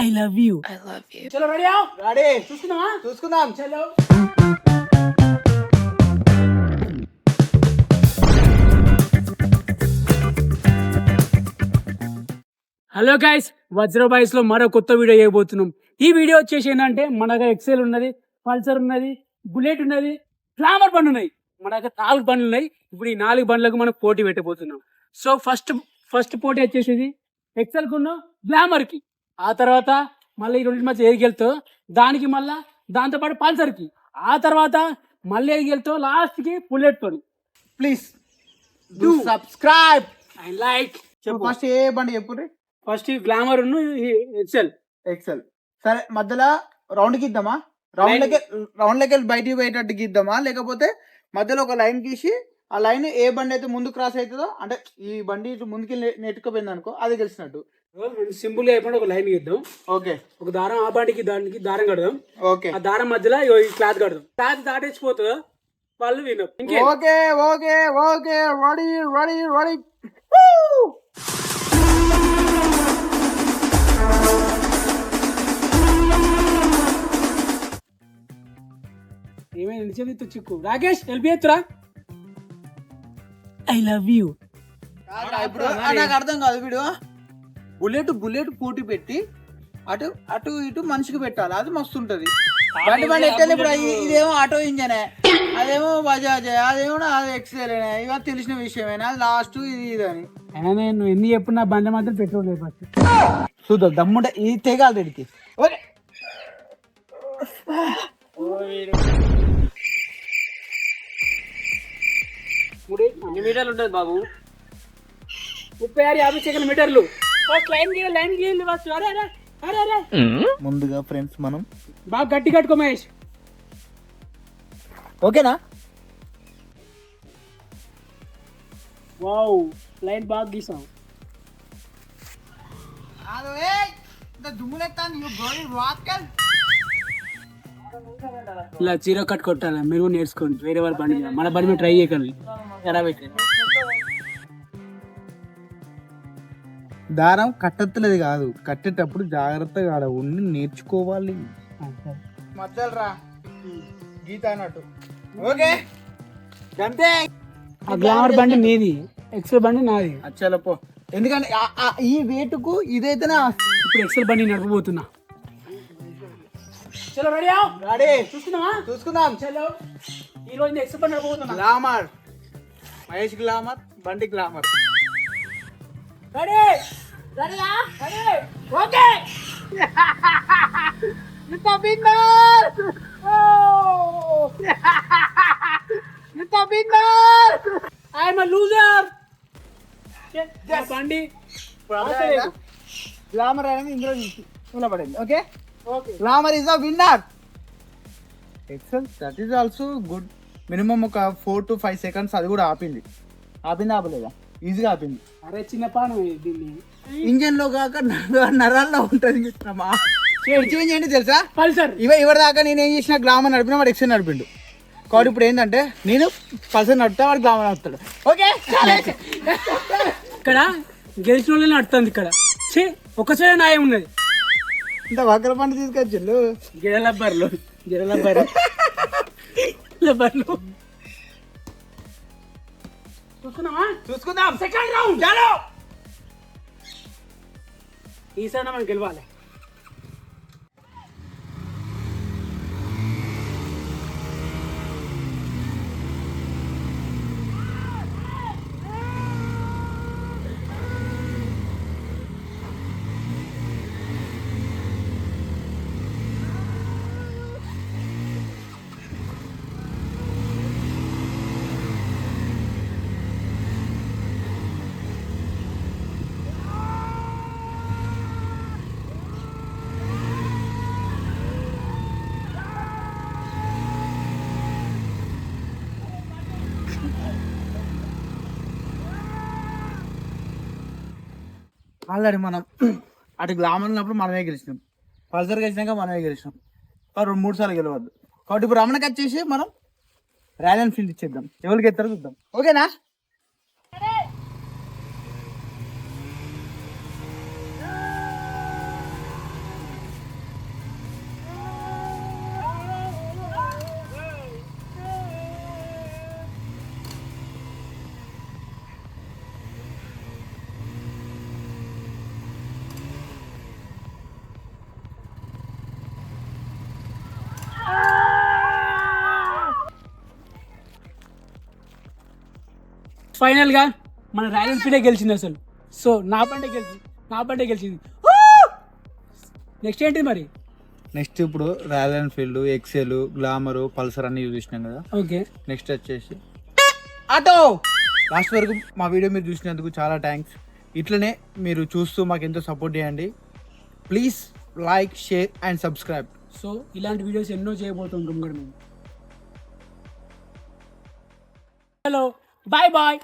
I love you. I love you. చలో ready ready చూసుకుందామా చూసుకుందాం. చలో. హలో గైస్, వజ్ర boys లో మరో కొత్త వీడియో చేయబోతున్నాం. ఈ వీడియో వచ్చేసి ఏంటంటే మన దగ్గర ఎక్సెల్ ఉన్నది, పల్సర్ ఉన్నది, బుల్లెట్ ఉన్నది, గ్లామర్ బండ్లు ఉన్నాయి. మన దగ్గర 4 బండ్లు ఉన్నాయి. ఇప్పుడు ఈ 4 బండ్లకు మనం పోటీ పెట్టబోతున్నాం. సో ఫస్ట్ పోటీ వచ్చేసి ఎక్సెల్ కున్న గ్లామర్ కి, ఆ తర్వాత మళ్ళీ ఈ రెండింటి మధ్య ఏది గెలుతో దానికి, మళ్ళా దాంతోపాటు పల్సర్ కి, ఆ తర్వాత మళ్ళీ ఏది గెలుతో లాస్ట్ కి బుల్లెట్ తో. Please do subscribe and like. First ఏ బండి చెప్పు. First glamour XL. ఎక్సెల్ సరే, మధ్యలో రౌండ్ కి ఇద్దామా? రౌండ్ లెక్క బయటికి పోయేటట్టు గీద్దామా, లేకపోతే మధ్యలో ఒక లైన్ గీసి ఆ లైన్ ఏ బండి అయితే ముందు క్రాస్ అవుతుందో, అంటే ఈ బండి ముందుకి నెట్టుకుపోయింది అనుకో, అది గెలిచినట్టు. సింపుల్ గా అయిపోయి ఒక లైన్ గీద్దాం. ఓకే, ఒక దారం ఆ బండికి దానికి దారం కడదాం. ఓకే, ఆ దారం మధ్యలో ఈ క్లాత్ కడదాం. క్లాత్ దాటించిపోతుందో వాళ్ళు వినరు. Okay okay okay, ready ready ready. ఏమైనా నిజం చిక్కు. రాకేష్ ఎల్బి ఎత్తురా. I love you. ఇప్పుడు నాకు అర్థం కాదు, వీడు బుల్లెట్ పోటీ పెట్టి అటు అటు ఇటు మనిషికి పెట్టాలి, అది మస్తు ఉంటది. బండి ఎట్టాలి ఇప్పుడు. ఇదేమో ఆటో ఇంజనే, అదేమో బజాజ్, అదేమో అది ఎక్సెల్, ఇవన్నీ తెలిసిన విషయమేనా. అది లాస్ట్ ఇది అని నువ్వు ఎన్ని చెప్పు, నా బండి మాత్రం పెట్రోల్ లేదు. ఫస్ట్ చూద్దాం, దమ్ముంటే ఇది తెగాలి దీనికి. ఎన్ని మీటర్లు ఉంటుంది బాబు? 36-50 సెకండ్ మీటర్లు. ఫస్ట్ లైన్ గీయాలి ఫస్ట్. అరే అరే అరే అరే. ముందుగా ఫ్రెండ్స్ మనం బాగా గట్టి కట్టుకో మహేష్. ఓకేనా? వావ్, లైన్ బాగా గీసాం. ఇలా చీర కట్టు కొట్టాలి. మీరు కూడా నేర్చుకోండి. వేరే వాళ్ళ బండి మీద, మన బండి మీద ట్రై చేయకండి. ఎలా పెట్టండి. దారం కట్టెత్తలేదు కాదు, కట్టేటప్పుడు జాగ్రత్తగా ఆడ ఉండి నేర్చుకోవాలి. మధ్యలో గీత అన్నట్టు. ఓకే, అంతే. ఆ గ్లామర్ బండి మీది, ఎక్సెల్ బండి నాది. అచ్చలపో, ఎందుకంటే ఈ వేటుకు ఇదైతేనే. ఇప్పుడు ఎక్సెల్ బండి నడపబోతున్నా. చలో రెడీ రెడీ చూసుకుందాం. చలో, ఈ రోజు ఎక్సెల్ బండి నడపబోతున్నా. గ్లామర్ మహేష్, గ్లామర్ బండి, గ్లామర్. రెడీ రెడీయా? రెడీ. ఓకే. ఇంత విన్నర్. ఇంత winner. I am a loser. బండి గ్లామర్ అనేది ఇందులో నిలబడింది. Okay, glamour is the winner. XL that is also good. Minimum ఒక 4 to 5 seconds అది కూడా ఆపలేదా? ఈజీగా ఆపింది. అరే చిన్న పానం దీన్ని. ఇంజన్ లో కాక నరాల్లో ఉంటది. చేంజ్ ఏంటి తెలుసా? పల్సర్. ఇవరి దాకా నేను ఏం చేసిన, గ్లామర్ నడిపిన, వాడు ఎక్సెల్ నడిపిండు. కాబట్టి ఇప్పుడు ఏంటంటే నేను పల్సర్ నడుపుతా, వాడు గ్లామర్ నడుపుతాడు. ఓకే, ఇక్కడ గెలిచిన వాళ్ళని నడుతుంది. ఇక్కడ ఒకసారి న్యాయం ఉన్నది. ఇంత వక్ర పంట తీసుకొచ్చిళ్ళు. గిడలబ్బర్లు చూసుకుందాం. సెకండ్ రౌండ్ చలో. ఈసారి మనం గెలవాలి. ఆల్రెడీ మనం అటు గ్లామర్ ఉన్నప్పుడు మనమే గెలిచినాం, పల్సర్ గెలిచినాక మనమే గెలిచినాం. 2-3 సార్లు గెలవద్దు. కాబట్టి ఇప్పుడు రమణకి వచ్చేసి మనం రాయల్ ఎన్ఫీల్డ్ ఇచ్చేద్దాం. ఎవరికి ఎత్తారో చూద్దాం. ఓకేనా? ఫైనల్ గా మన రాయల్ ఎన్ఫీల్డే గెలిచింది అసలు. సో నా బండే గెలిచింది. నెక్స్ట్ ఏంటి మరి? నెక్స్ట్ ఇప్పుడు Royal Enfield, XL, glamour, Pulsar అన్ని యూజ్ చేసినాం కదా. ఓకే, నెక్స్ట్ వచ్చేసి ఆటో. లాస్ట్ వరకు మా వీడియో మీరు చూసినందుకు చాలా థ్యాంక్స్. ఇట్లనే మీరు చూస్తూ మాకు ఎంతో సపోర్ట్ చేయండి. Please like, share and subscribe. So ఇలాంటి వీడియోస్ ఎన్నో చేయబోతుంటాం కూడా మేము. Hello, bye bye.